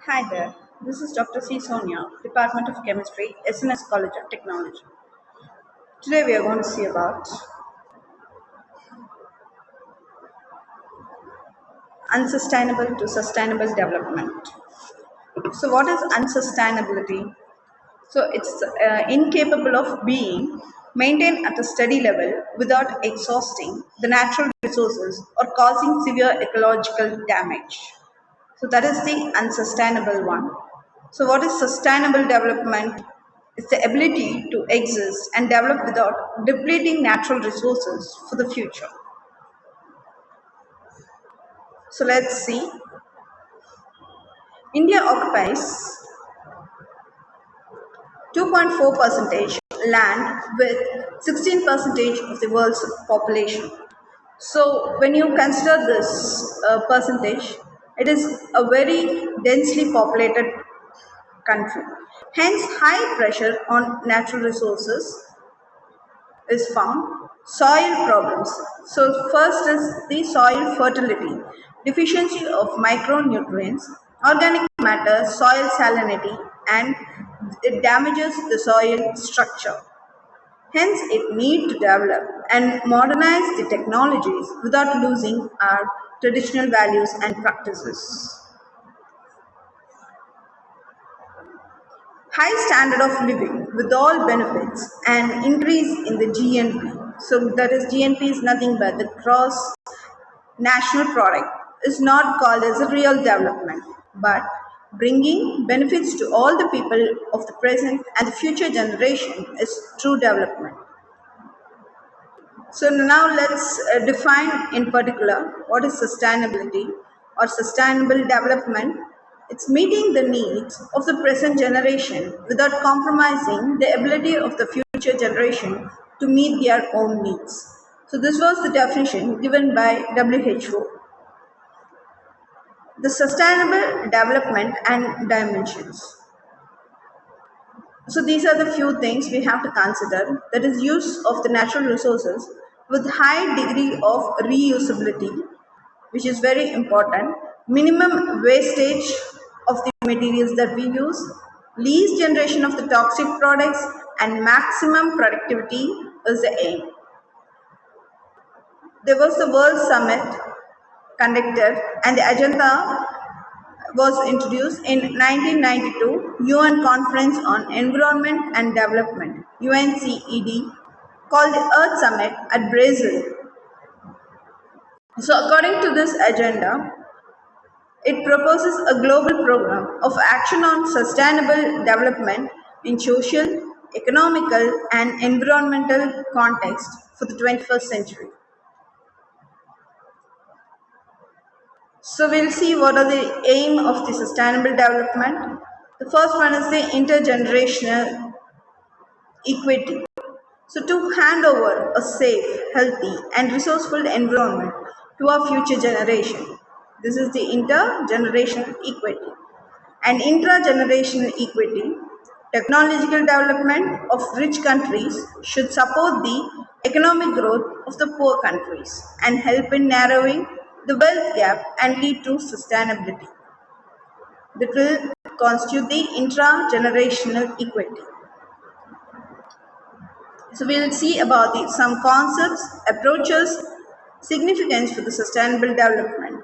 Hi there, this is Dr. C. Sonia, Department of Chemistry, SNS College of Technology. Today we are going to see about unsustainable to sustainable development. So, what is unsustainability? So, it's incapable of being maintained at a steady level without exhausting the natural resources or causing severe ecological damage. So that is the unsustainable one. So what is sustainable development? It's the ability to exist and develop without depleting natural resources for the future. So let's see. India occupies 2.4 percentage land with 16 percentage of the world's population. So when you consider this percentage, it is a very densely populated country. Hence, high pressure on natural resources is found. Soil problems. So, first is the soil fertility, deficiency of micronutrients, organic matter, soil salinity, and it damages the soil structure. Hence, it needs to develop and modernize the technologies without losing our traditional values and practices. High standard of living with all benefits and increase in the GNP. So that is GNP is nothing but the gross national product is not called as a real development, but bringing benefits to all the people of the present and the future generation is true development. So now let's define in particular what is sustainability or sustainable development. It's meeting the needs of the present generation without compromising the ability of the future generation to meet their own needs. So this was the definition given by WHO. The sustainable development and dimensions. So these are the few things we have to consider. That is use of the natural resources with high degree of reusability, which is very important. Minimum wastage of the materials that we use, least generation of the toxic products, and maximum productivity is the aim. There was the World Summit conducted, and the agenda was introduced in 1992 UN Conference on Environment and Development UNCED called the Earth Summit at Brazil. So according to this agenda, it proposes a global program of action on sustainable development in social, economical and environmental context for the 21st century. So we'll see what are the aim of the sustainable development. The first one is the intergenerational equity. So to hand over a safe, healthy and resourceful environment to our future generation. This is the intergenerational equity. And intragenerational equity, technological development of rich countries should support the economic growth of the poor countries and help in narrowing the wealth gap and lead to sustainability. That will constitute the intra-generational equity. So we'll see about some concepts, approaches, significance for the sustainable development.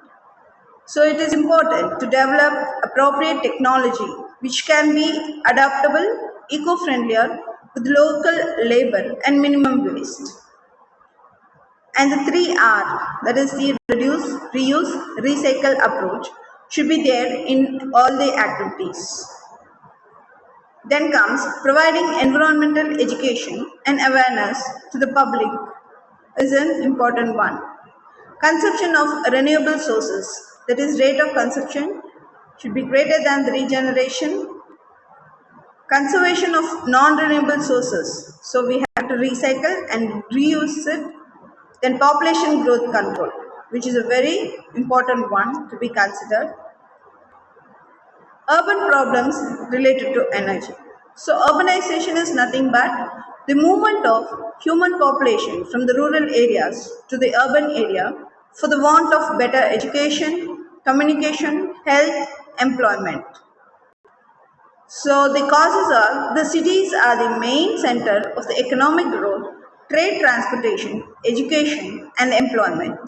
So it is important to develop appropriate technology which can be adaptable, eco-friendlier with local labor and minimum waste. And the 3R, that is the reduce, reuse, recycle approach should be there in all the activities. Then comes providing environmental education and awareness to the public is an important one. Consumption of renewable sources, that is rate of consumption should be greater than the regeneration. Conservation of non-renewable sources, so we have to recycle and reuse it. Then population growth control, which is a very important one to be considered. Urban problems related to energy. So urbanization is nothing but the movement of human population from the rural areas to the urban area for the want of better education, communication, health, employment. So the causes are the cities are the main center of the economic growth, trade, transportation, education, and employment.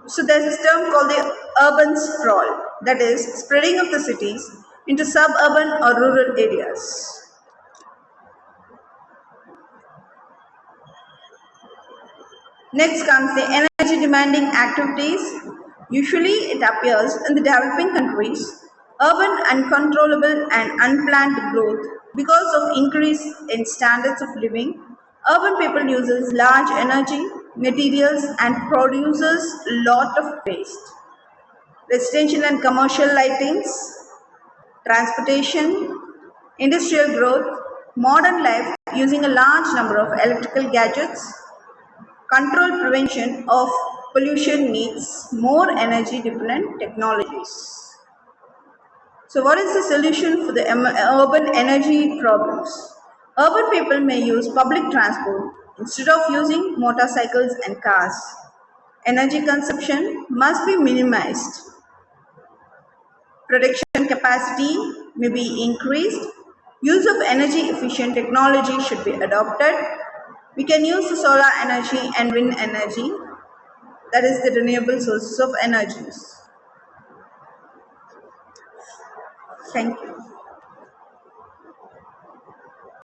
So there's this term called the urban sprawl, that is spreading of the cities into suburban or rural areas. Next comes the energy demanding activities. Usually it appears in the developing countries, urban uncontrollable and unplanned growth because of increase in standards of living. Urban people uses large energy, materials and produces lot of waste. Residential and commercial lightings, transportation, industrial growth, modern life using a large number of electrical gadgets, control prevention of pollution needs more energy dependent technologies. So, what is the solution for the urban energy problems? Urban people may use public transport instead of using motorcycles and cars. Energy consumption must be minimized. Production capacity may be increased. Use of energy efficient technology should be adopted. We can use the solar energy and wind energy, that is the renewable sources of energies. Thank you.